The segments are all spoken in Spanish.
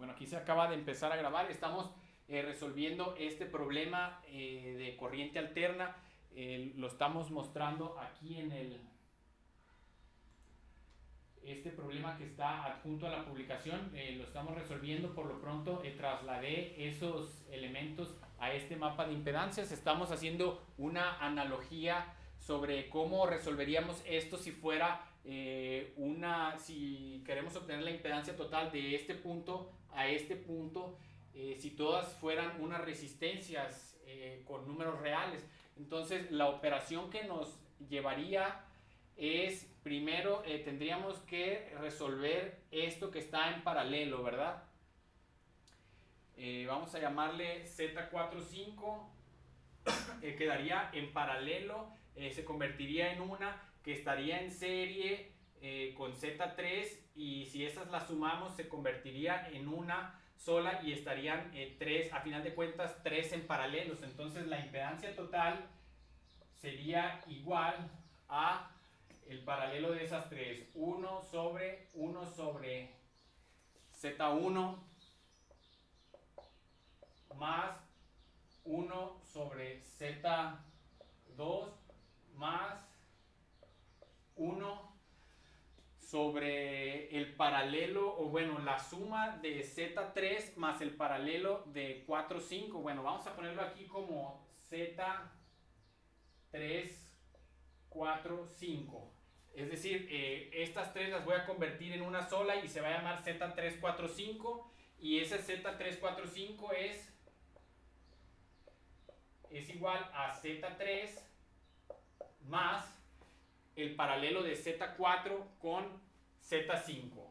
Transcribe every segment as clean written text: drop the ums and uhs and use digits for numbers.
Bueno, aquí se acaba de empezar a grabar. Estamos resolviendo este problema de corriente alterna. Lo estamos mostrando aquí en este problema que está adjunto a la publicación. Lo estamos resolviendo. Por lo pronto trasladé esos elementos a este mapa de impedancias. Estamos haciendo una analogía sobre cómo resolveríamos esto si fuera si queremos obtener la impedancia total de este punto a este punto, si todas fueran unas resistencias con números reales. Entonces la operación que nos llevaría es, primero tendríamos que resolver esto que está en paralelo, ¿verdad? Vamos a llamarle Z45, quedaría en paralelo, se convertiría en una que estaría en serie con Z3, y si esas las sumamos se convertiría en una sola y estarían tres, a final de cuentas, tres en paralelos. Entonces la impedancia total sería igual a el paralelo de esas tres, 1 sobre Z1 más 1 sobre Z2 más 1 sobre el paralelo, o bueno, la suma de Z3 más el paralelo de 4, 5. Bueno, vamos a ponerlo aquí como Z3, 4, 5. Es decir, estas tres las voy a convertir en una sola y se va a llamar Z3, 4, 5. Y ese Z3, 4, 5 es igual a Z3 más el paralelo de Z4 con Z5.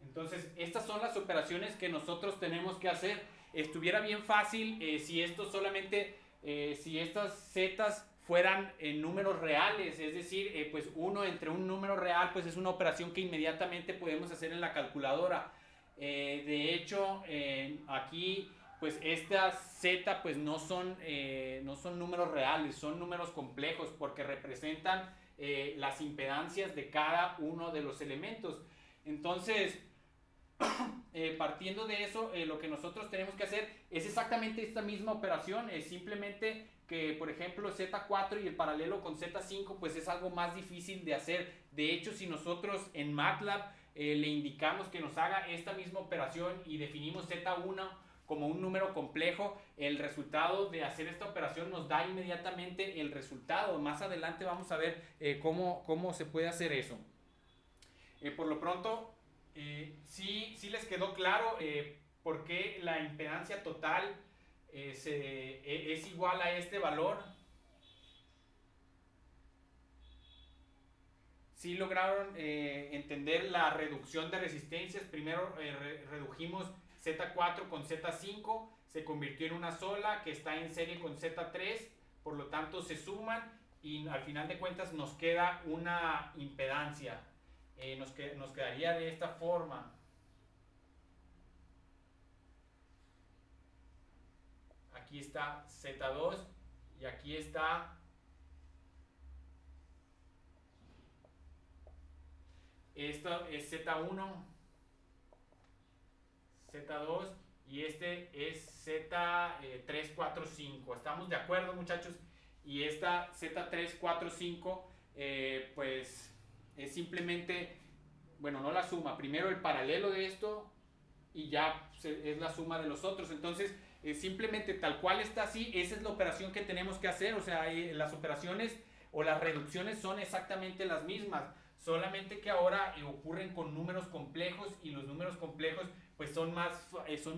Entonces, estas son las operaciones que nosotros tenemos que hacer. Estuviera bien fácil si esto solamente, si estas zetas fueran en números reales, es decir, pues 1 entre un número real, pues es una operación que inmediatamente podemos hacer en la calculadora. De hecho, aquí pues estas z pues no son números reales, son números complejos porque representan las impedancias de cada uno de los elementos. Entonces, partiendo de eso, lo que nosotros tenemos que hacer es exactamente esta misma operación. Es simplemente que, por ejemplo, Z4 y el paralelo con Z5 pues es algo más difícil de hacer. De hecho, si nosotros en MATLAB le indicamos que nos haga esta misma operación y definimos Z1 como un número complejo, el resultado de hacer esta operación nos da inmediatamente el resultado. Más adelante vamos a ver cómo se puede hacer eso. Por lo pronto, sí les quedó claro por qué la impedancia total es igual a este valor. Sí lograron entender la reducción de resistencias. Primero redujimos Z4 con Z5, se convirtió en una sola que está en serie con Z3, por lo tanto se suman y al final de cuentas nos queda una impedancia. Nos quedaría de esta forma. Aquí está Z2 y aquí está esto es Z1, Z2 y este es Z3, 4, 5. ¿Estamos de acuerdo, muchachos? Y esta Z3, 4, 5 pues es simplemente, bueno, no la suma, primero el paralelo de esto y ya es la suma de los otros. Entonces, simplemente tal cual está así, esa es la operación que tenemos que hacer. O sea, las operaciones o las reducciones son exactamente las mismas, solamente que ahora ocurren con números complejos, y los números complejos pues son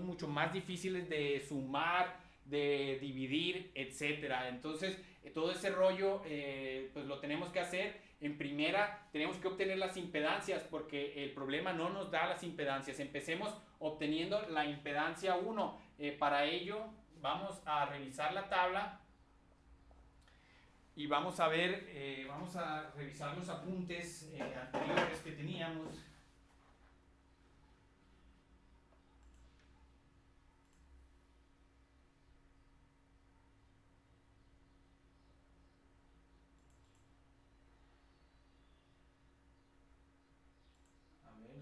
mucho más difíciles de sumar, de dividir, etcétera. Entonces, todo ese rollo pues lo tenemos que hacer. En primera tenemos que obtener las impedancias porque el problema no nos da las impedancias. Empecemos obteniendo la impedancia 1. Para ello vamos a revisar la tabla y vamos a ver, vamos a revisar los apuntes anteriores que teníamos.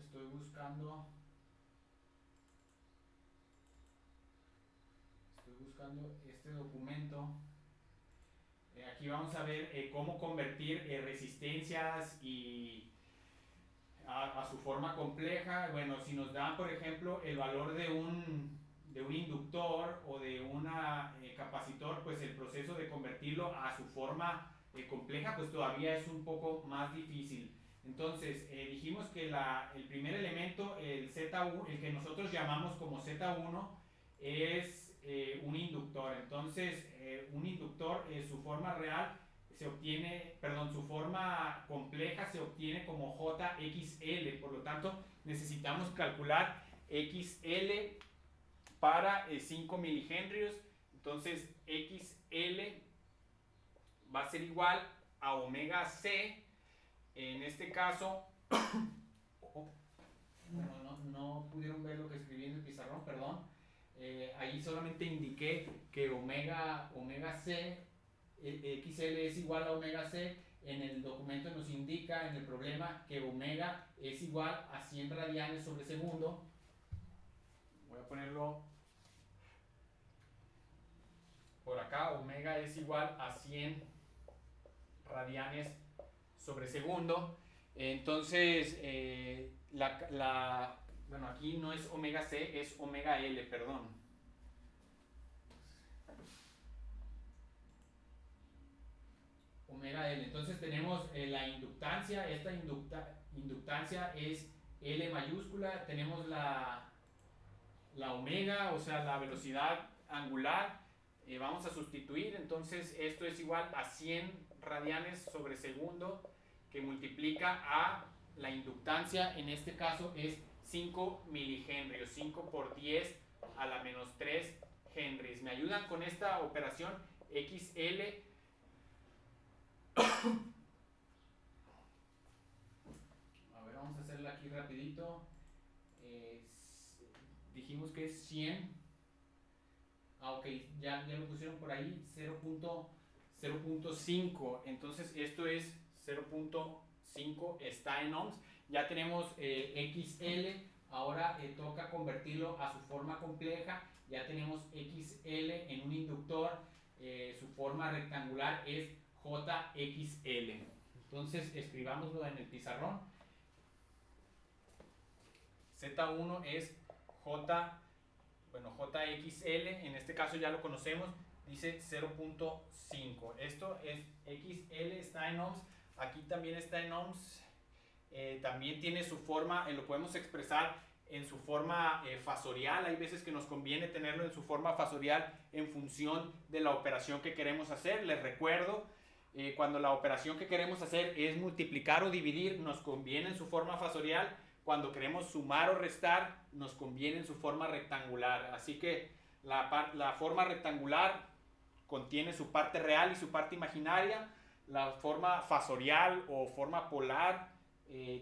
estoy buscando este documento. Aquí vamos a ver cómo convertir resistencias y a su forma compleja. Bueno, si nos dan, por ejemplo, el valor de un inductor o de un capacitor, pues el proceso de convertirlo a su forma compleja, pues todavía es un poco más difícil. Entonces, dijimos que el primer elemento, el Z1, el que nosotros llamamos como Z1, es un inductor. Entonces, un inductor, su forma real se obtiene, perdón, su forma compleja se obtiene como JXL. Por lo tanto, necesitamos calcular XL para 5 milihenrios. Entonces, XL va a ser igual a omega C. En este caso, bueno, no pudieron ver lo que escribí en el pizarrón, perdón. Ahí solamente indiqué que omega C, XL es igual a omega C. En el documento nos indica en el problema que omega es igual a 100 radianes sobre segundo. Voy a ponerlo por acá. Omega es igual a 100 radianes sobre segundo. Entonces, bueno, aquí no es omega C, es omega L, perdón. Omega L. Entonces tenemos la inductancia. Esta inductancia es L mayúscula. Tenemos la omega, o sea, la velocidad angular. Vamos a sustituir. Entonces esto es igual a 100 radianes sobre segundo, que multiplica a la inductancia. En este caso es 5 milihenrios. 5 por 10 a la menos 3 henries. ¿Me ayudan con esta operación? XL. A ver, vamos a hacerla aquí rapidito. Dijimos que es 100. Ok, ya lo pusieron por ahí. 0.5. Entonces esto es 0.5, está en ohms. Ya tenemos XL. Ahora toca convertirlo a su forma compleja. Ya tenemos XL en un inductor. Su forma rectangular es JXL. Entonces escribámoslo en el pizarrón. Z1 es JXL. En este caso ya lo conocemos. Dice 0.5. Esto es XL, está en ohms. Aquí también está en ohms. También tiene su forma, lo podemos expresar en su forma fasorial. Hay veces que nos conviene tenerlo en su forma fasorial en función de la operación que queremos hacer. Les recuerdo, cuando la operación que queremos hacer es multiplicar o dividir, nos conviene en su forma fasorial. Cuando queremos sumar o restar, nos conviene en su forma rectangular. Así que la forma rectangular contiene su parte real y su parte imaginaria. La forma fasorial o forma polar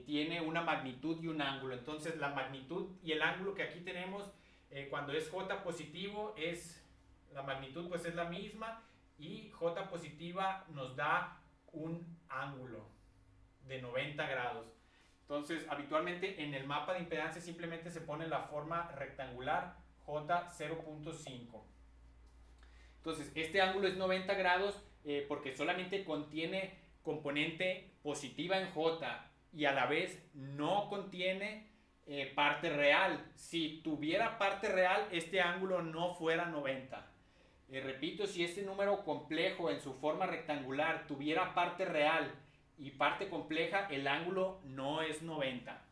tiene una magnitud y un ángulo. Entonces la magnitud y el ángulo que aquí tenemos, cuando es J positivo, la magnitud pues es la misma, y J positiva nos da un ángulo de 90 grados. Entonces habitualmente en el mapa de impedancia simplemente se pone la forma rectangular J 0.5. Entonces este ángulo es 90 grados porque solamente contiene componente positiva en J y a la vez no contiene parte real. Si tuviera parte real, este ángulo no fuera 90. Repito, si este número complejo en su forma rectangular tuviera parte real y parte compleja, el ángulo no es 90.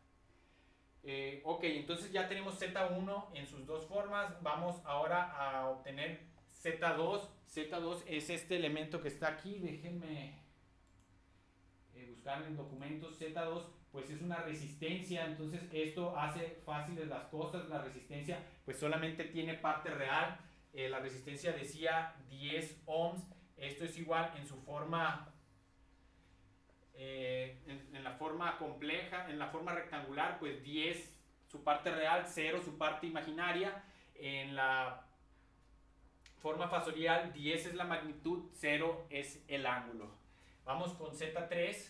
Ok, entonces ya tenemos Z1 en sus dos formas. Vamos ahora a obtener Z2. Z2 es este elemento que está aquí. Déjenme buscar en documentos. Z2 pues es una resistencia. Entonces esto hace fáciles las cosas. La resistencia pues solamente tiene parte real. La resistencia decía 10 ohms. Esto es igual en su forma en la forma compleja, en la forma rectangular, pues 10 su parte real, 0 su parte imaginaria. En la forma fasorial, 10 es la magnitud, 0 es el ángulo. Vamos con Z3.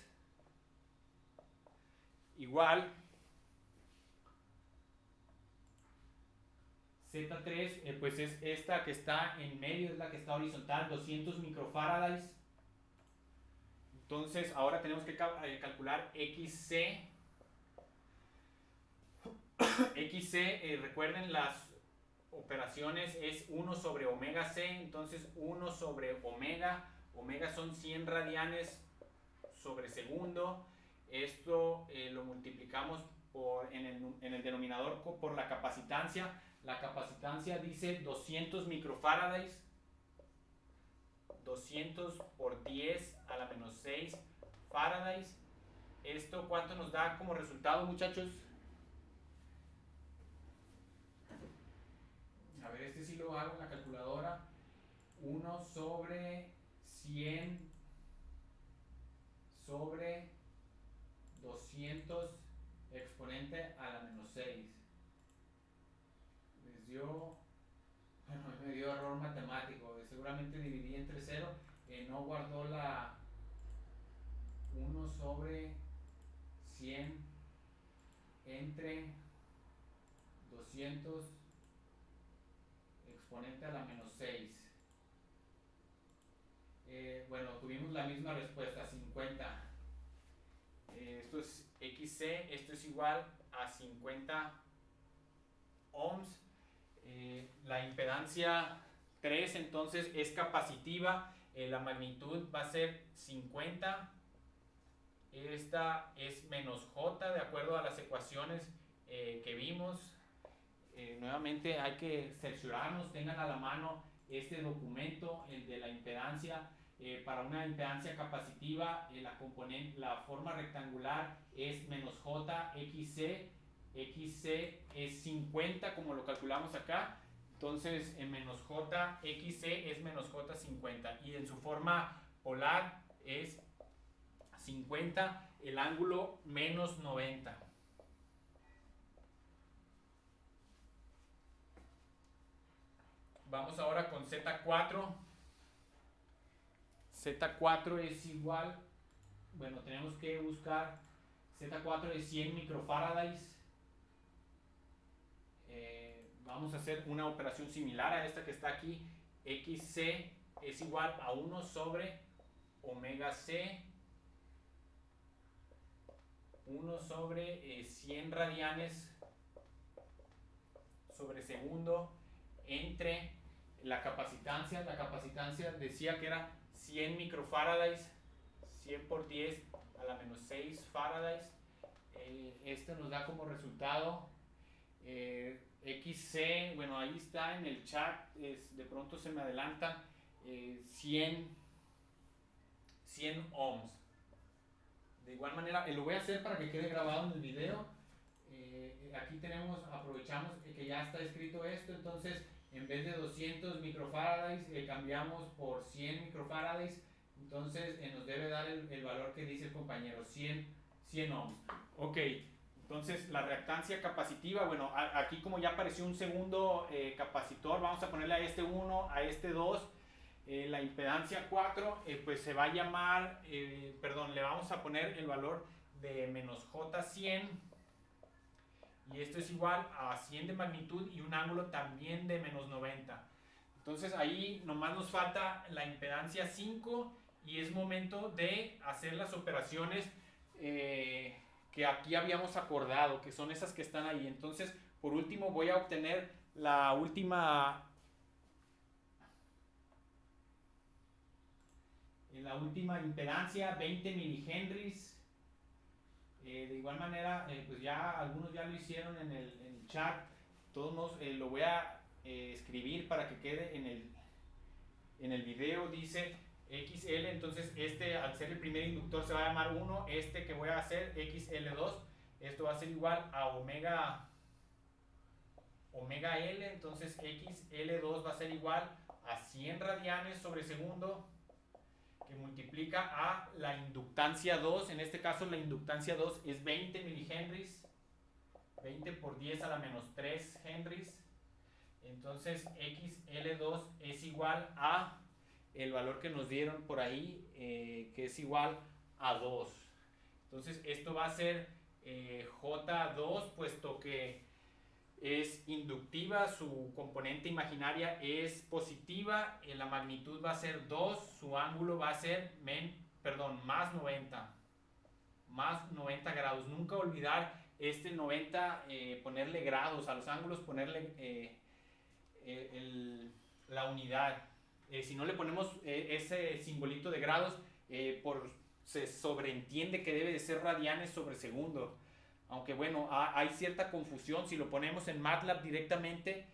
Igual, Z3 pues es esta que está en medio, es la que está horizontal, 200 microfarads. Entonces ahora tenemos que calcular XC. XC, recuerden las operaciones es 1 sobre omega C, entonces 1 sobre omega, omega son 100 radianes sobre segundo. Esto lo multiplicamos en el denominador por la capacitancia. La capacitancia dice 200 microfarads, 200 por 10 a la menos 6 farads. ¿Esto cuánto nos da como resultado, muchachos? A ver, este sí lo hago en la calculadora. 1 sobre 100 sobre 200 exponente a la menos 6. Les dio, bueno, me dio error matemático. Seguramente dividí entre 0. No guardó la 1 sobre 100 entre 200 exponente a la menos 6. Bueno, tuvimos la misma respuesta, 50. Esto es XC, esto es igual a 50 ohms. La impedancia 3 entonces es capacitiva, la magnitud va a ser 50. Esta es menos J de acuerdo a las ecuaciones que vimos. Nuevamente hay que cerciorarnos, tengan a la mano este documento, el de la impedancia. Para una impedancia capacitiva, la forma rectangular es menos J, XC. XC es 50 como lo calculamos acá. Entonces en menos J, XC es menos J 50. Y en su forma polar es 50, el ángulo menos 90. Vamos ahora con Z4. Z4 es igual, bueno, tenemos que buscar, Z4 es 100 microfarads. Vamos a hacer una operación similar a esta que está aquí. XC es igual a 1 sobre omega C, 1 sobre 100 radianes sobre segundo entre la capacitancia. La capacitancia decía que era 100 microfarads, 100 por 10 a la menos 6 farads. Esto nos da como resultado XC, bueno, ahí está en el chat, de pronto se me adelanta, 100 ohms. De igual manera, lo voy a hacer para que quede grabado en el video. Aquí aprovechamos que ya está escrito esto, entonces en vez de 200 microfarads cambiamos por 100 microfarads, entonces nos debe dar el valor que dice el compañero, 100 ohms. Ok, entonces la reactancia capacitiva, bueno, aquí como ya apareció un segundo capacitor, vamos a ponerle a este 1, a este 2, la impedancia 4, pues se va a llamar, le vamos a poner el valor de menos J100, y esto es igual a 100 de magnitud y un ángulo también de menos 90. Entonces ahí nomás nos falta la impedancia 5 y es momento de hacer las operaciones que aquí habíamos acordado, que son esas que están ahí. Entonces, por último, voy a obtener la última impedancia, 20 milihenries. De igual manera, pues ya algunos ya lo hicieron en el chat. De todos modos, lo voy a escribir para que quede en el video. Dice XL, entonces al ser el primer inductor se va a llamar 1, este que voy a hacer XL2, esto va a ser igual a omega L, entonces XL2 va a ser igual a 100 radianes sobre segundo, que multiplica a la inductancia 2, en este caso la inductancia 2 es 20 milihenries, 20 por 10 a la menos 3 henries, entonces XL2 es igual a el valor que nos dieron por ahí, que es igual a 2. Entonces esto va a ser J2, puesto que es inductiva, su componente imaginaria es positiva, la magnitud va a ser 2, su ángulo va a ser más 90 grados. Nunca olvidar este 90, ponerle grados a los ángulos, ponerle la unidad. Si no le ponemos ese simbolito de grados, se sobreentiende que debe de ser radianes sobre segundo. Aunque bueno, hay cierta confusión. Si lo ponemos en MATLAB directamente,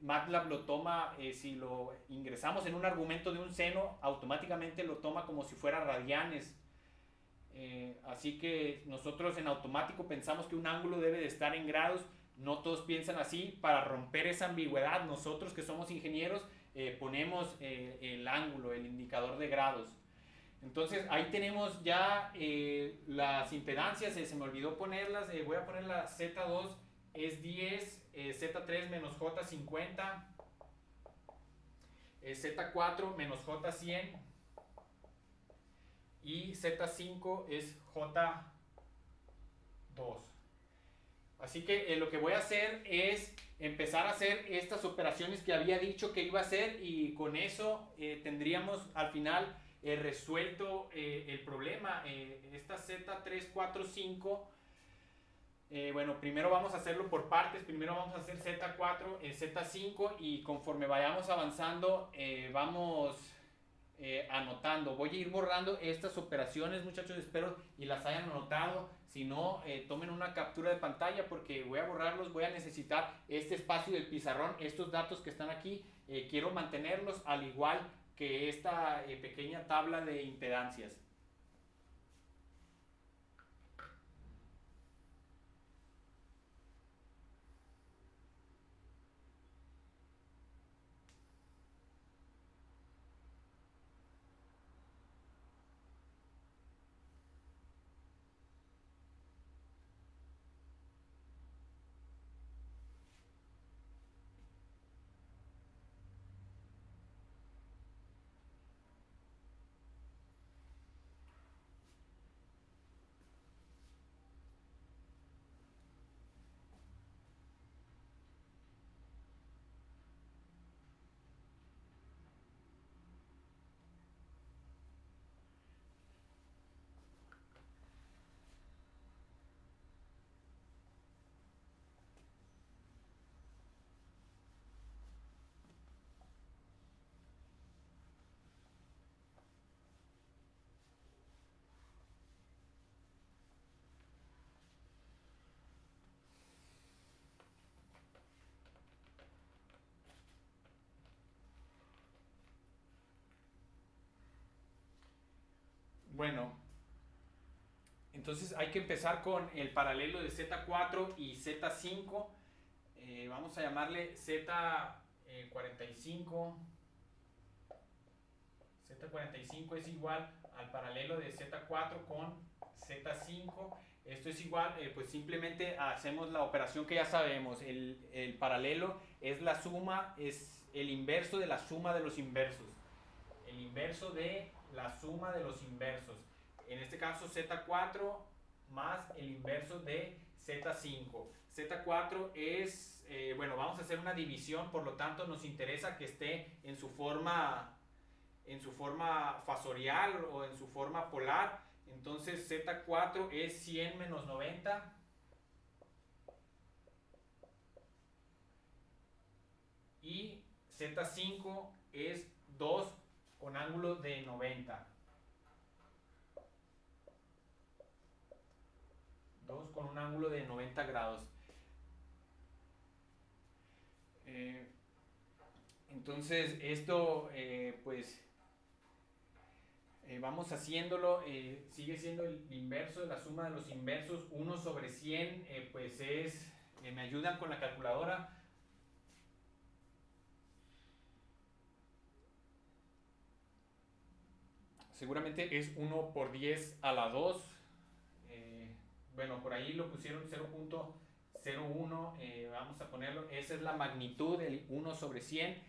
MATLAB lo toma, si lo ingresamos en un argumento de un seno, automáticamente lo toma como si fuera radianes. Así que nosotros en automático pensamos que un ángulo debe de estar en grados. No todos piensan así. Para romper esa ambigüedad, nosotros que somos ingenieros, ponemos el ángulo, el indicador de grados. Entonces ahí tenemos ya las impedancias. Se me olvidó ponerlas. Voy a poner la Z2 es 10, Z3 menos J50, Z4 menos J100 y Z5 es J2. Así que lo que voy a hacer es empezar a hacer estas operaciones que había dicho que iba a hacer, y con eso tendríamos al final resuelto el problema. Esta Z3, 4, 5, bueno, primero vamos a hacerlo por partes. Primero vamos a hacer Z4, Z5, y conforme vayamos avanzando vamos anotando. Voy a ir borrando estas operaciones, muchachos, espero y las hayan anotado. Si no, tomen una captura de pantalla porque voy a borrarlos. Voy a necesitar este espacio del pizarrón, estos datos que están aquí. Quiero mantenerlos al igual que esta pequeña tabla de impedancias. Bueno, entonces hay que empezar con el paralelo de Z4 y Z5. Vamos a llamarle Z45. Z45 es igual al paralelo de Z4 con Z5. Esto es igual, pues simplemente hacemos la operación que ya sabemos. El paralelo es la suma, es el inverso de la suma de los inversos. El inverso de la suma de los inversos. En este caso Z4 más el inverso de Z5. Z4 es, bueno, vamos a hacer una división, por lo tanto nos interesa que esté en su forma fasorial o en su forma polar. Entonces Z4 es 100 menos 90. Y Z5 es 2 con ángulo de 90. 2 con un ángulo de 90 grados. Entonces esto pues vamos haciéndolo. Sigue siendo el inverso de la suma de los inversos. 1 sobre 100 pues es, me ayudan con la calculadora. Seguramente es 1 por 10 a la 2. Bueno, por ahí lo pusieron 0.01. Vamos a ponerlo. Esa es la magnitud, el 1 sobre 100.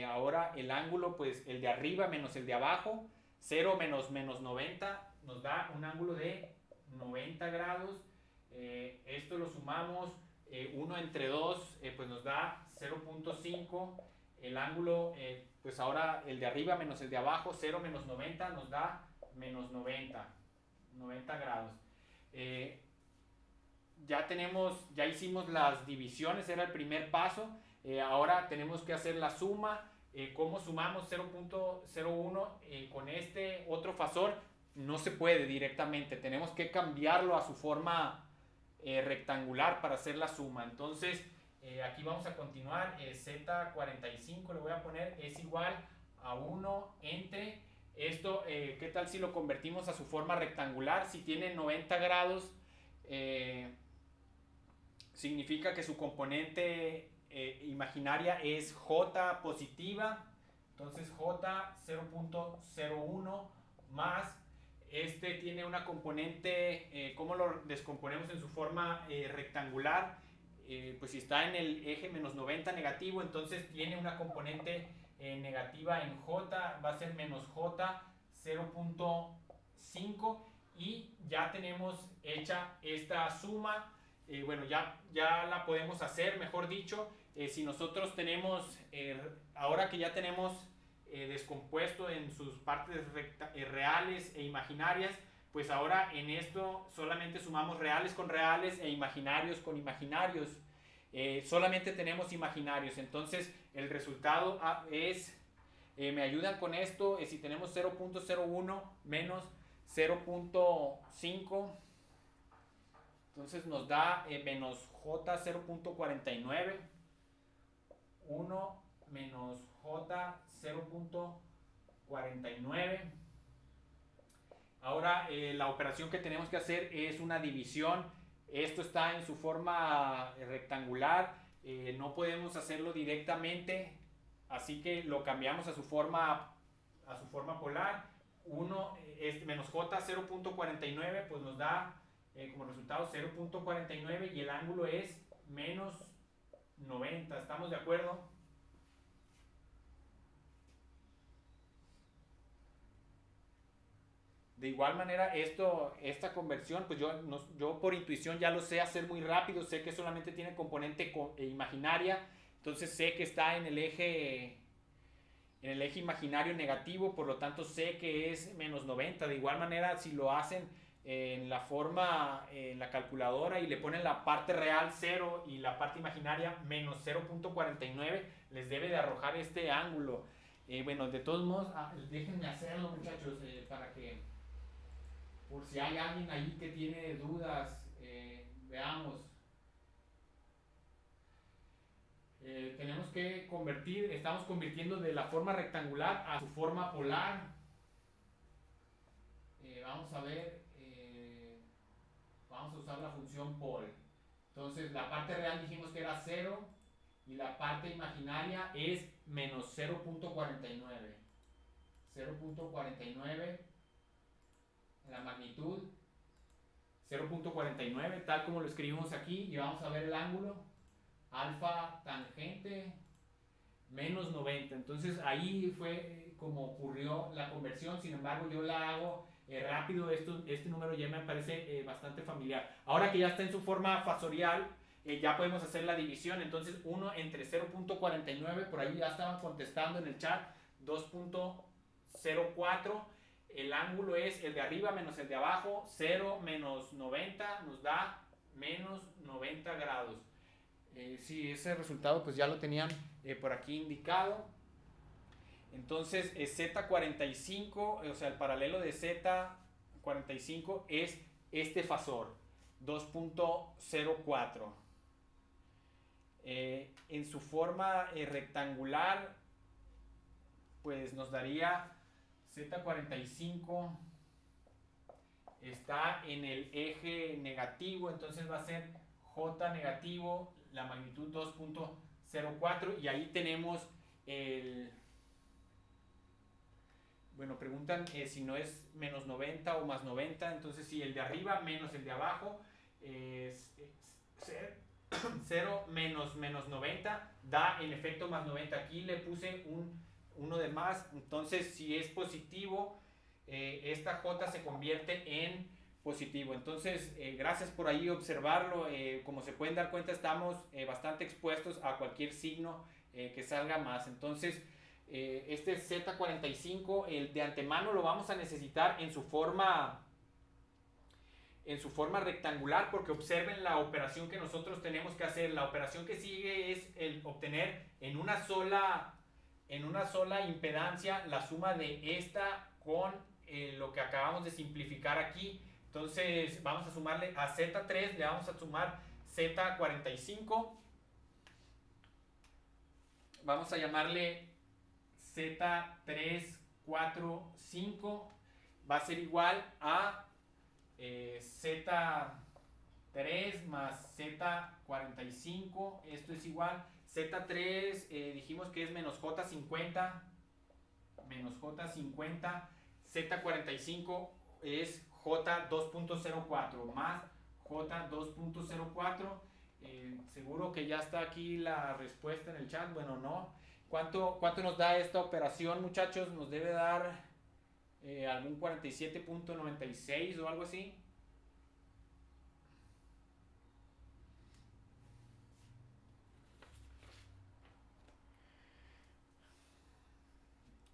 Ahora el ángulo, pues el de arriba menos el de abajo. 0 menos 90 nos da un ángulo de 90 grados. Esto lo sumamos 1 entre 2 pues nos da 0.5. El ángulo, pues ahora el de arriba menos el de abajo, 0 menos 90 nos da menos 90 grados. Ya hicimos las divisiones, era el primer paso. Ahora tenemos que hacer la suma. ¿Cómo sumamos 0.01 con este otro fasor? No se puede directamente, tenemos que cambiarlo a su forma rectangular para hacer la suma. Entonces aquí vamos a continuar. Z45 le voy a poner es igual a 1 entre esto. ¿Qué tal si lo convertimos a su forma rectangular? Si tiene 90 grados, significa que su componente imaginaria es J positiva. Entonces J 0.01 más este tiene una componente, ¿cómo lo descomponemos en su forma rectangular? Pues si está en el eje menos 90 negativo, entonces tiene una componente negativa en J, va a ser menos J 0.5 y ya tenemos hecha esta suma. Bueno, ya la podemos hacer, mejor dicho. Si nosotros tenemos, ahora que ya tenemos descompuesto en sus partes reales e imaginarias, pues ahora en esto solamente sumamos reales con reales e imaginarios con imaginarios. Solamente tenemos imaginarios, entonces el resultado es, me ayudan con esto, si tenemos 0.01 menos 0.5, entonces nos da menos J 0.49, 1 menos J 0.49. Ahora la operación que tenemos que hacer es una división. Esto está en su forma rectangular, no podemos hacerlo directamente, así que lo cambiamos a su forma polar. 1 menos J 0.49 pues nos da como resultado 0.49 y el ángulo es menos 90. ¿Estamos de acuerdo? De igual manera, esta conversión, pues yo por intuición ya lo sé hacer muy rápido, sé que solamente tiene componente imaginaria, entonces sé que está en el eje imaginario negativo, por lo tanto sé que es menos 90. De igual manera, si lo hacen en la forma, en la calculadora y le ponen la parte real 0 y la parte imaginaria menos 0.49, les debe de arrojar este ángulo. Bueno, de todos modos, déjenme hacerlo, muchachos, para que, por si hay alguien ahí que tiene dudas, veamos. Tenemos que estamos convirtiendo de la forma rectangular a su forma polar. Vamos a ver, vamos a usar la función pol. Entonces la parte real dijimos que era 0 y la parte imaginaria es menos 0.49. 0.49 la magnitud 0.49 tal como lo escribimos aquí, y vamos a ver el ángulo alfa tangente menos 90. Entonces ahí fue como ocurrió la conversión. Sin embargo, yo la hago rápido. Este número ya me parece bastante familiar. Ahora que ya está en su forma fasorial, ya podemos hacer la división. Entonces 1 entre 0.49, por ahí ya estaban contestando en el chat, 2.04. El ángulo es el de arriba menos el de abajo. 0 menos 90 nos da menos 90 grados. Sí, ese resultado pues ya lo tenían por aquí indicado. Entonces Z45, o sea, el paralelo de Z45 es este fasor, 2.04. En su forma rectangular, pues nos daría Z45 está en el eje negativo, entonces va a ser J negativo, la magnitud 2.04, y ahí tenemos el... Bueno, preguntan si no es menos 90 o más 90, entonces si el de arriba menos el de abajo es 0 menos 90 da en efecto más 90. Aquí le puse uno de más, entonces si es positivo, esta J se convierte en positivo. Entonces, gracias por ahí observarlo. Como se pueden dar cuenta, estamos bastante expuestos a cualquier signo que salga más. Entonces, este Z45, el de antemano lo vamos a necesitar en su forma rectangular, porque observen la operación que nosotros tenemos que hacer. La operación que sigue es el obtener en una sola impedancia la suma de esta con lo que acabamos de simplificar aquí. Entonces vamos a sumarle a Z3, le vamos a sumar Z45, vamos a llamarle Z345, va a ser igual a Z3 más Z45, esto es igual, Z3 dijimos que es menos J50, Z45 es J2.04 más J2.04, seguro que ya está aquí la respuesta en el chat, bueno no, ¿cuánto nos da esta operación muchachos? Nos debe dar algún 47.96 o algo así.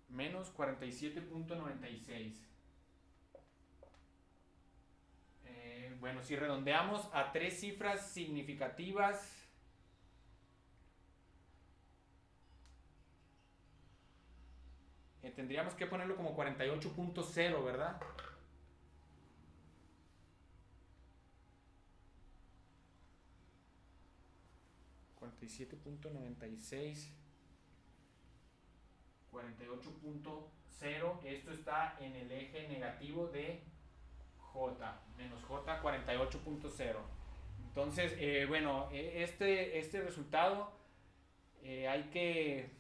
Menos 47.96. Bueno, si redondeamos a tres cifras significativas, tendríamos que ponerlo como 48.0, ¿verdad? $47.96, 48.0, esto está en el eje negativo de J, menos J 48.0. Entonces, bueno, este resultado hay que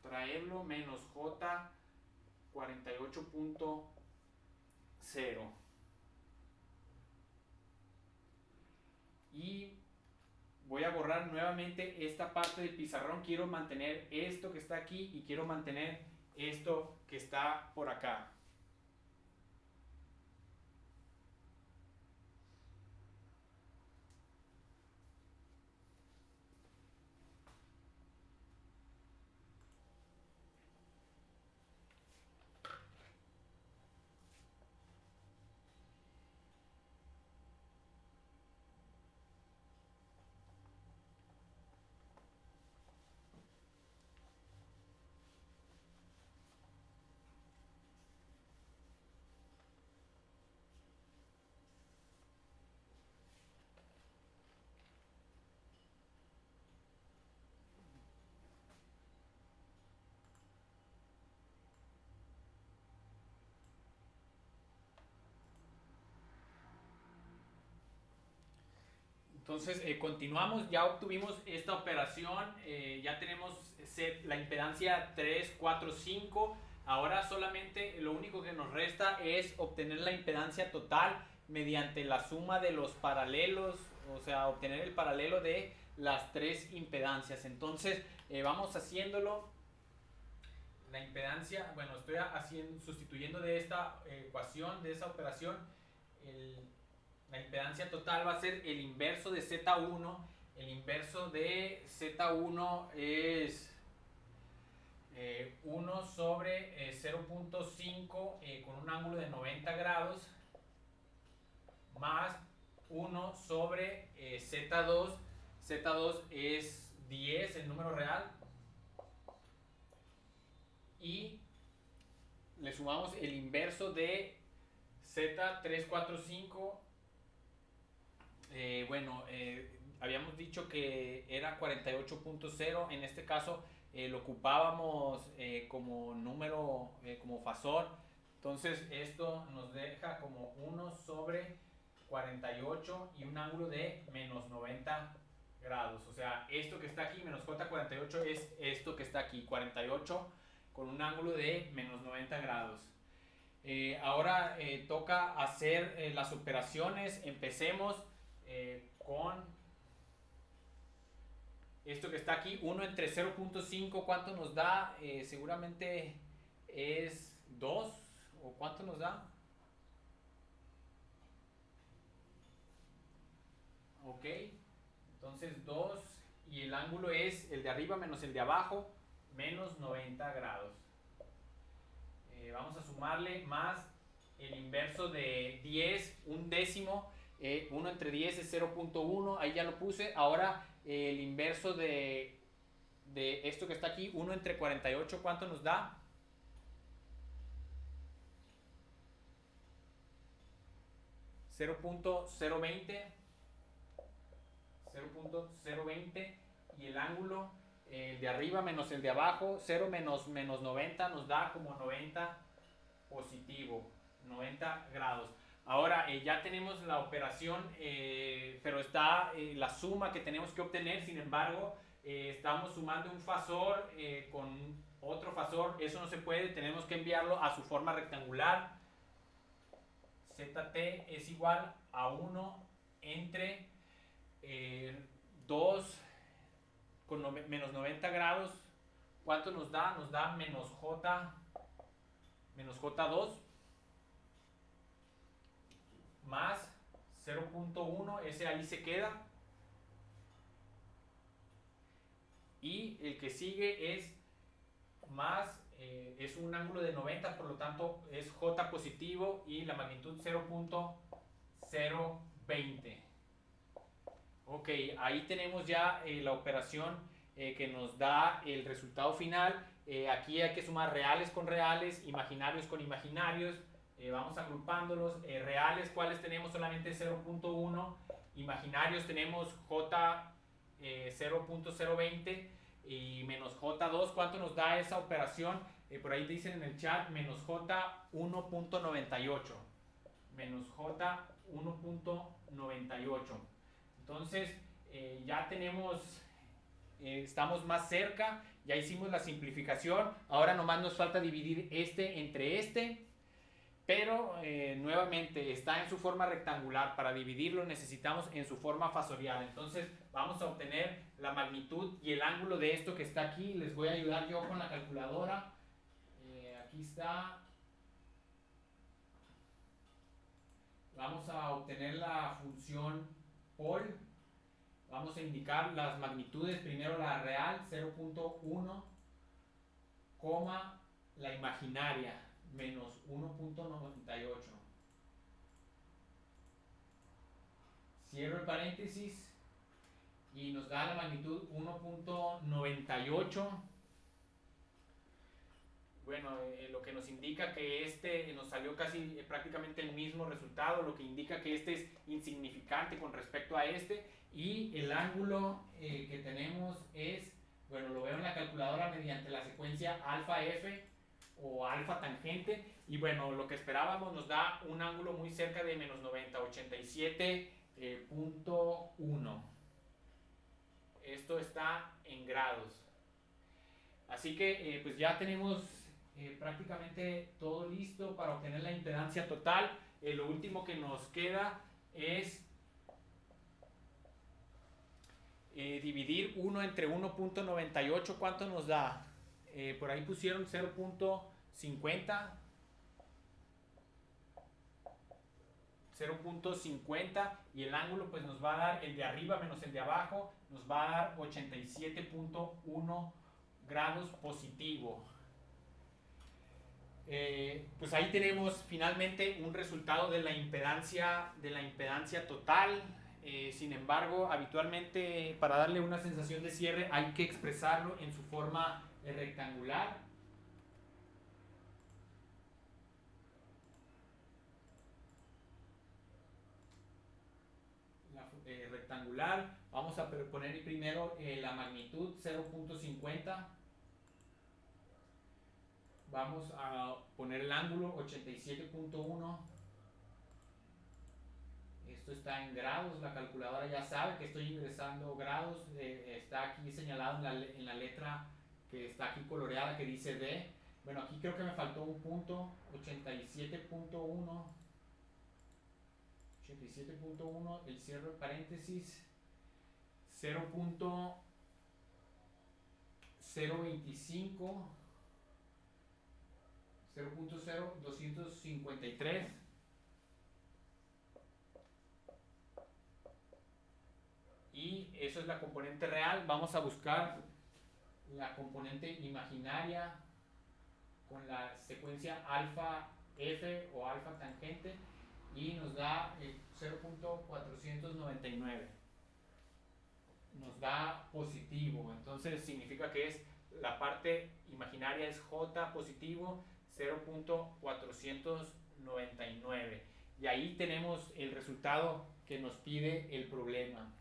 traerlo menos J 48.0. Y voy a borrar nuevamente esta parte del pizarrón. Quiero mantener esto que está aquí y quiero mantener esto que está por acá. Entonces continuamos, ya obtuvimos esta operación, ya tenemos la impedancia 3, 4, 5. Ahora solamente lo único que nos resta es obtener la impedancia total mediante la suma de los paralelos, o sea, obtener el paralelo de las tres impedancias. Entonces vamos haciéndolo. La impedancia, bueno, estoy sustituyendo de esta ecuación, de esa operación, la impedancia total va a ser el inverso de Z1. El inverso de Z1 es 1 sobre 0.5 con un ángulo de 90 grados más 1 sobre Z2. Z2 es 10, el número real. Y le sumamos el inverso de Z345. Bueno, habíamos dicho que era 48.0. En este caso lo ocupábamos como número, como fasor. Entonces esto nos deja como 1 sobre 48 y un ángulo de menos 90 grados. O sea, esto que está aquí, menos J48, es esto que está aquí, 48 con un ángulo de menos 90 grados. Ahora toca hacer las operaciones. Empecemos con esto que está aquí, 1 entre 0.5, ¿cuánto nos da? Seguramente es 2, ¿o cuánto nos da? Entonces 2 y el ángulo es el de arriba menos el de abajo, menos 90 grados. Vamos a sumarle más el inverso de 10, un décimo. 1 entre 10 es 0.1, ahí ya lo puse. Ahora el inverso de esto que está aquí, 1 entre 48, ¿cuánto nos da? 0.020. 0.020 y el ángulo de arriba menos el de abajo, 0 menos 90 nos da como 90 positivo, 90 grados. Ahora ya tenemos la operación, pero está la suma que tenemos que obtener. Sin embargo, estamos sumando un fasor con otro fasor. Eso no se puede, tenemos que enviarlo a su forma rectangular. ZT es igual a 1 entre 2 con menos 90 grados. ¿Cuánto nos da? Nos da menos J2 más 0.1, ese ahí se queda. Y el que sigue es más, es un ángulo de 90, por lo tanto es J positivo y la magnitud 0.020. Ok, ahí tenemos ya la operación que nos da el resultado final. Aquí hay que sumar reales con reales, imaginarios con imaginarios. Vamos agrupándolos. Reales, ¿cuáles tenemos? Solamente 0.1. Imaginarios tenemos J 0.020 y menos J2. ¿Cuánto nos da esa operación? Por ahí dicen en el chat, menos J 1.98. Menos J 1.98. Entonces, ya tenemos, estamos más cerca, ya hicimos la simplificación. Ahora nomás nos falta dividir este entre este. Pero nuevamente está en su forma rectangular. Para dividirlo necesitamos en su forma fasorial. Entonces vamos a obtener la magnitud y el ángulo de esto que está aquí. Les voy a ayudar yo con la calculadora. Aquí está. Vamos a obtener la función POL. Vamos a indicar las magnitudes. Primero la real, 0.1, la imaginaria, menos 1.98. Cierro el paréntesis y nos da la magnitud 1.98. Bueno, lo que nos indica que este nos salió casi prácticamente el mismo resultado, lo que indica que este es insignificante con respecto a este. Y el ángulo que tenemos es, bueno, lo veo en la calculadora mediante la secuencia alfa F o alfa tangente. Y bueno, lo que esperábamos nos da un ángulo muy cerca de menos 90, 87.1. Esto está en grados. Así que pues ya tenemos prácticamente todo listo para obtener la impedancia total. Lo último que nos queda es dividir 1 entre 1.98. ¿Cuánto nos da? Por ahí pusieron 0.50. 0.50 y el ángulo pues nos va a dar el de arriba menos el de abajo, nos va a dar 87.1 grados positivo. Pues ahí tenemos finalmente un resultado de la impedancia total. Sin embargo, habitualmente para darle una sensación de cierre hay que expresarlo en su forma rectangular. Rectangular, vamos a poner primero la magnitud 0.50. Vamos a poner el ángulo 87.1. Esto está en grados, la calculadora ya sabe que estoy ingresando grados. Está aquí señalado en la letra que está aquí coloreada que dice D. Bueno, aquí creo que me faltó un punto. 87.1. 87.1, el cierre de paréntesis, 0.025, 0.0253 y eso es la componente real. Vamos a buscar la componente imaginaria con la secuencia alfa f o alfa tangente y nos da 0.499. Nos da positivo, entonces significa que es la parte imaginaria es j positivo 0.499 y ahí tenemos el resultado que nos pide el problema.